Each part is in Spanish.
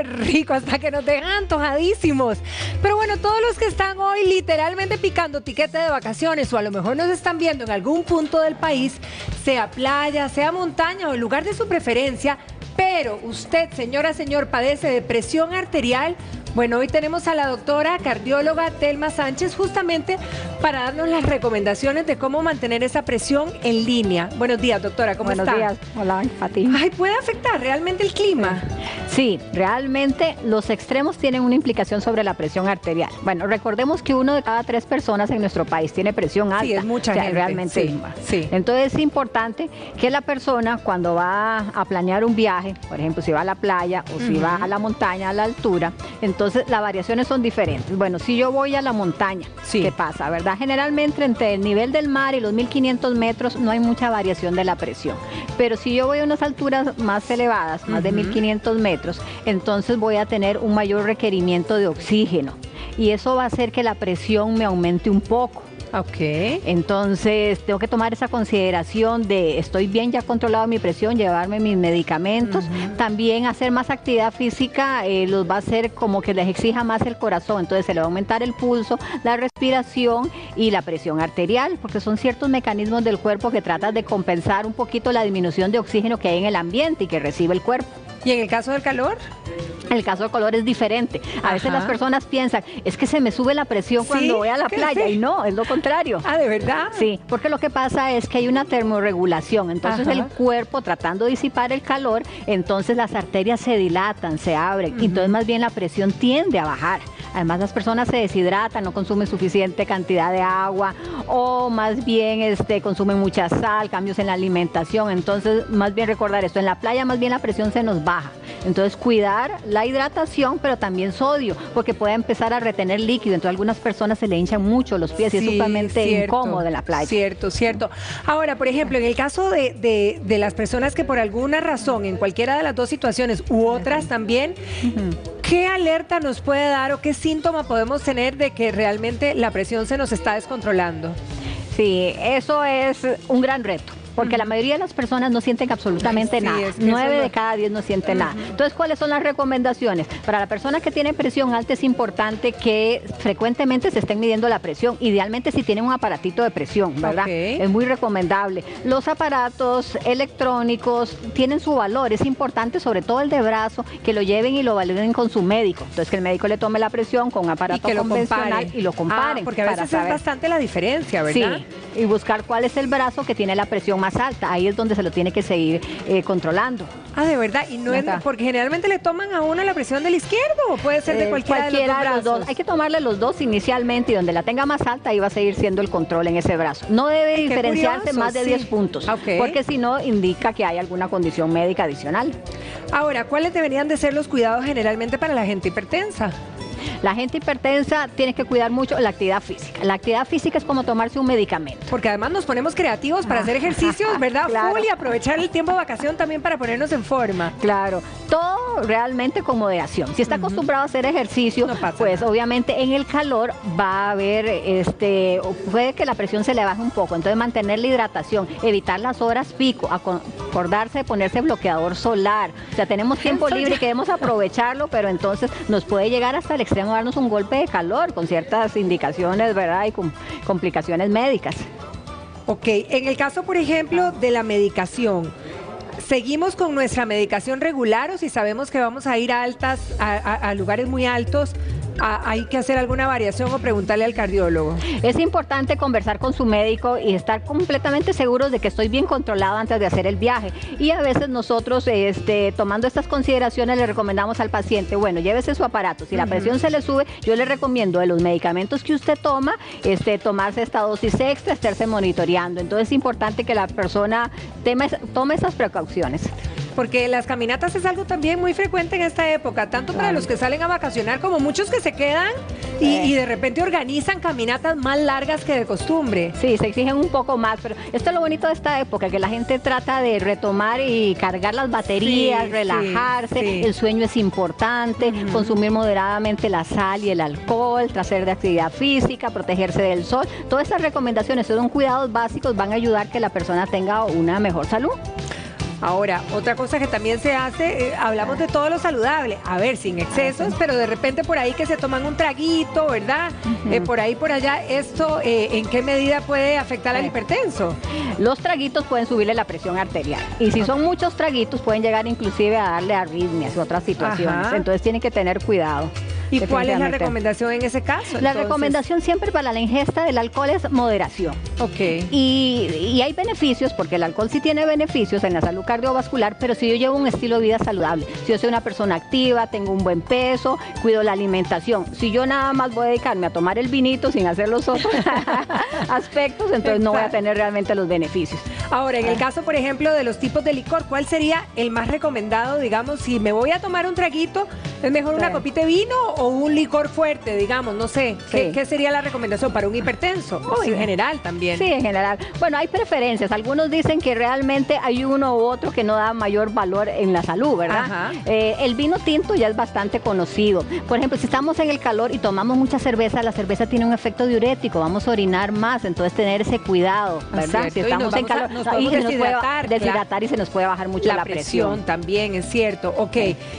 qué rico, hasta que nos dejan antojadísimos. Pero bueno, todos los que están hoy literalmente picando tiquete de vacaciones o a lo mejor nos están viendo en algún punto del país, sea playa, sea montaña o el lugar de su preferencia, pero usted, señora, señor, padece de presión arterial. Bueno, hoy tenemos a la doctora cardióloga Telma Sánchez justamente para darnos las recomendaciones de cómo mantener esa presión en línea. Buenos días, doctora, ¿cómo está? Buenos días, hola, a ti. Ay, ¿puede afectar realmente el clima? Sí, realmente los extremos tienen una implicación sobre la presión arterial. Bueno, recordemos que 1 de cada 3 personas en nuestro país tiene presión alta. Sí, es mucha gente. Realmente. Sí, sí. Entonces es importante que la persona cuando va a planear un viaje, por ejemplo, si va a la playa o si va a la montaña, a la altura, entonces las variaciones son diferentes. Bueno, si yo voy a la montaña, ¿qué pasa, verdad? Generalmente entre el nivel del mar y los 1500 metros no hay mucha variación de la presión. Pero si yo voy a unas alturas más elevadas, más de 1500 metros, entonces voy a tener un mayor requerimiento de oxígeno. Y eso va a hacer que la presión me aumente un poco. Ok. Entonces tengo que tomar esa consideración de estoy bien, ya controlado mi presión, llevarme mis medicamentos. También hacer más actividad física los va a hacer como que les exija más el corazón, entonces se le va a aumentar el pulso, la respiración y la presión arterial, porque son ciertos mecanismos del cuerpo que tratan de compensar un poquito la disminución de oxígeno que hay en el ambiente y que recibe el cuerpo. ¿Y en el caso del calor? El caso del calor es diferente. A veces las personas piensan, es que se me sube la presión cuando voy a la playa, y no, es lo contrario. Ah, ¿de verdad? Sí, porque lo que pasa es que hay una termorregulación, entonces el cuerpo tratando de disipar el calor, entonces las arterias se dilatan, se abren, y entonces más bien la presión tiende a bajar. Además las personas se deshidratan, no consumen suficiente cantidad de agua o más bien consumen mucha sal, cambios en la alimentación. Entonces más bien recordar esto, en la playa más bien la presión se nos baja. Entonces cuidar la hidratación, pero también sodio, porque puede empezar a retener líquido. Entonces a algunas personas se le hinchan mucho los pies y es sumamente incómodo en la playa. Cierto, cierto. Ahora, por ejemplo, en el caso de las personas que por alguna razón, en cualquiera de las dos situaciones u otras también, ¿qué alerta nos puede dar o qué síntoma podemos tener de que realmente la presión se nos está descontrolando? Sí, eso es un gran reto. Porque la mayoría de las personas no sienten absolutamente nada. 9 de cada 10 no sienten nada. Entonces, ¿cuáles son las recomendaciones? Para la persona que tiene presión alta es importante que frecuentemente se estén midiendo la presión. Idealmente si tienen un aparatito de presión, ¿verdad? Es muy recomendable. Los aparatos electrónicos tienen su valor. Es importante, sobre todo el de brazo, que lo lleven y lo validen con su médico. Entonces, que el médico le tome la presión con un aparato convencional y lo comparen. Porque a veces es bastante la diferencia, ¿verdad? Sí, y buscar cuál es el brazo que tiene la presión más alta, ahí es donde se lo tiene que seguir controlando. Ah, de verdad, y no es porque generalmente le toman a uno la presión del izquierdo, o puede ser de cualquiera de los dos. Hay que tomarle los dos inicialmente y donde la tenga más alta ahí va a seguir siendo el control en ese brazo. No debe diferenciarse más de 10 puntos, porque si no indica que hay alguna condición médica adicional. Ahora, ¿cuáles deberían de ser los cuidados generalmente para la gente hipertensa? La gente hipertensa tiene que cuidar mucho la actividad física. La actividad física es como tomarse un medicamento. Porque además nos ponemos creativos para hacer ejercicios, ¿verdad? Claro. Full, y aprovechar el tiempo de vacación también para ponernos en forma. Claro, todo realmente con moderación. Si está acostumbrado a hacer ejercicio, pues nada. Obviamente en el calor va a haber, puede que la presión se le baje un poco. Entonces mantener la hidratación, evitar las horas pico, acordarse de ponerse bloqueador solar. O sea, tenemos tiempo libre y queremos aprovecharlo, pero entonces nos puede llegar hasta el extremo darnos un golpe de calor con ciertas indicaciones, ¿verdad? Y con complicaciones médicas. Ok, en el caso, por ejemplo, de la medicación, ¿seguimos con nuestra medicación regular o si sabemos que vamos a ir a lugares muy altos, hay que hacer alguna variación o preguntarle al cardiólogo? Es importante conversar con su médico y estar completamente seguros de que estoy bien controlado antes de hacer el viaje. Y a veces nosotros, tomando estas consideraciones, le recomendamos al paciente, bueno, llévese su aparato. Si la presión se le sube, yo le recomiendo de los medicamentos que usted toma, tomarse esta dosis extra, estarse monitoreando. Entonces es importante que la persona tome esas precauciones. Porque las caminatas es algo también muy frecuente en esta época, tanto para los que salen a vacacionar como muchos que se quedan y de repente organizan caminatas más largas que de costumbre. Sí, se exigen un poco más, pero esto es lo bonito de esta época, que la gente trata de retomar y cargar las baterías, relajarse, el sueño es importante, consumir moderadamente la sal y el alcohol, hacer de actividad física, protegerse del sol. Todas esas recomendaciones son cuidados básicos, van a ayudar que la persona tenga una mejor salud. Ahora, otra cosa que también se hace, hablamos de todo lo saludable, a ver, sin excesos, pero de repente por ahí que se toman un traguito, ¿verdad? Por ahí, por allá, ¿esto ¿en qué medida puede afectar al hipertenso? Los traguitos pueden subirle la presión arterial y si son muchos traguitos pueden llegar inclusive a darle arritmias y otras situaciones. Ajá. Entonces tienen que tener cuidado. ¿Y cuál es la recomendación en ese caso? La recomendación siempre para la ingesta del alcohol es moderación. Ok. Y hay beneficios, porque el alcohol sí tiene beneficios en la salud cardiovascular, pero si yo llevo un estilo de vida saludable, si yo soy una persona activa, tengo un buen peso, cuido la alimentación, si yo nada más voy a dedicarme a tomar el vinito sin hacer los otros aspectos, entonces no voy a tener realmente los beneficios. Ahora, en el caso, por ejemplo, de los tipos de licor, ¿cuál sería el más recomendado? Digamos, si me voy a tomar un traguito, ¿es mejor una copita de vino o un licor fuerte, digamos? No sé. ¿Qué sería la recomendación para un hipertenso? O en general también. Sí, en general. Bueno, hay preferencias. Algunos dicen que realmente hay uno u otro que no da mayor valor en la salud, ¿verdad? El vino tinto ya es bastante conocido. Por ejemplo, si estamos en el calor y tomamos mucha cerveza, la cerveza tiene un efecto diurético, vamos a orinar más, entonces tener ese cuidado, ¿verdad? Si estamos en calor, nos puede deshidratar y se nos puede bajar mucho la presión. También, es cierto. Ok.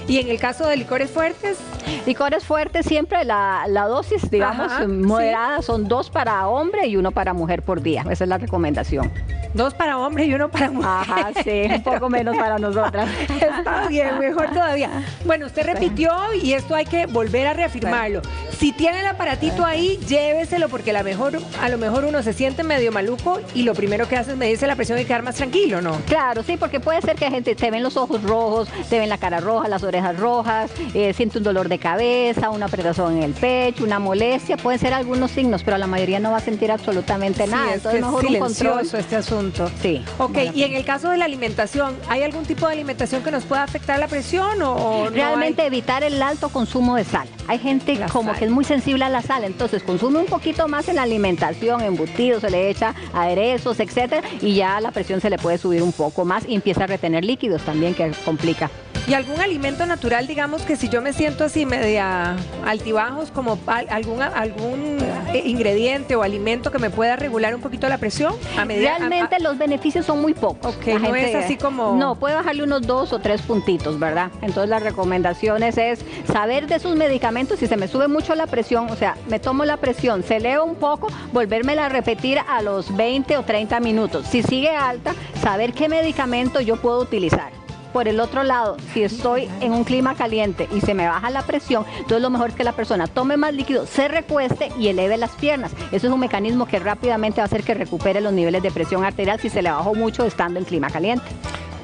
¿Y en el caso de licores fuertes? Licores fuertes, siempre la dosis, digamos, moderada, son 2 para hombre y 1 para mujer por día. Esa es la recomendación. 2 para hombre y 1 para mujer. Ajá, sí, un poco menos para nosotras. Está bien, mejor todavía. Bueno, usted repitió y esto hay que volver a reafirmarlo. Si tiene el aparatito ahí, lléveselo porque a lo mejor uno se siente medio maluco y lo primero que hace es medirse la presión y quedar más tranquilo, ¿no? Claro, sí, porque puede ser que gente te ven los ojos rojos, te ven la cara roja, las orejas rojas, siente un dolor de cabeza, una apretación en el pecho, una molestia, pueden ser algunos signos, pero la mayoría no va a sentir absolutamente nada. Entonces es mejor un control. Este asunto. Sí. Ok, y en el caso de la alimentación, ¿hay algún tipo de alimentación que nos pueda afectar la presión o realmente no hay? Evitar el alto consumo de sal. Hay gente que es muy sensible a la sal, entonces consume un poquito más en la alimentación, embutidos, se le echa aderezos, etcétera, y ya la presión se le puede subir un poco más y empieza a retener líquidos también, que complica. ¿Y algún alimento natural, digamos, que si yo me siento así media altibajos, como algún ingrediente o alimento que me pueda regular un poquito la presión? Realmente los beneficios son muy pocos. Ok, no es así como... No, puede bajarle unos 2 o 3 puntitos, ¿verdad? Entonces las recomendaciones es saber de sus medicamentos. Si se me sube mucho la presión, o sea, me tomo la presión, se eleva un poco, volvérmela a repetir a los 20 o 30 minutos. Si sigue alta, saber qué medicamento yo puedo utilizar. Por el otro lado, si estoy en un clima caliente y se me baja la presión, entonces lo mejor es que la persona tome más líquido, se recueste y eleve las piernas. Eso es un mecanismo que rápidamente va a hacer que recupere los niveles de presión arterial si se le bajó mucho estando en clima caliente.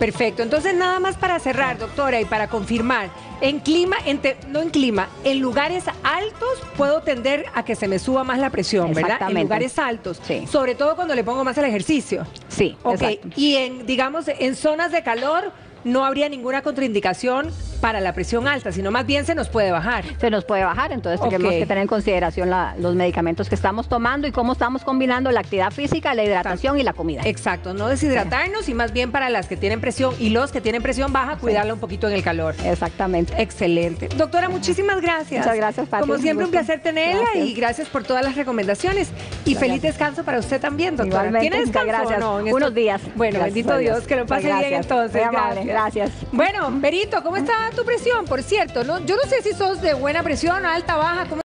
Perfecto. Entonces, nada más para cerrar, doctora, y para confirmar, en lugares altos puedo tender a que se me suba más la presión, ¿verdad? En lugares altos. Sí. Sobre todo cuando le pongo más el ejercicio. Sí, ok. Exacto. Y en zonas de calor no habría ninguna contraindicación para la presión alta, sino más bien se nos puede bajar. Se nos puede bajar, entonces tenemos que tener en consideración los medicamentos que estamos tomando y cómo estamos combinando la actividad física, la hidratación y la comida. Exacto, no deshidratarnos y más bien para las que tienen presión y los que tienen presión baja, cuidarla un poquito en el calor. Exactamente. Excelente. Doctora, muchísimas gracias. Muchas gracias, Pati. Como siempre, un placer tenerla y gracias por todas las recomendaciones. Y feliz descanso para usted también, doctora. Igualmente, ¿Tiene descanso gracias. o no? Unos días. Bueno, Gracias, bendito Dios, que lo pase bien entonces. Muy amable, gracias. Bueno, Berito, ¿cómo está tu presión? Por cierto, yo no sé si sos de buena presión, alta, baja, ¿cómo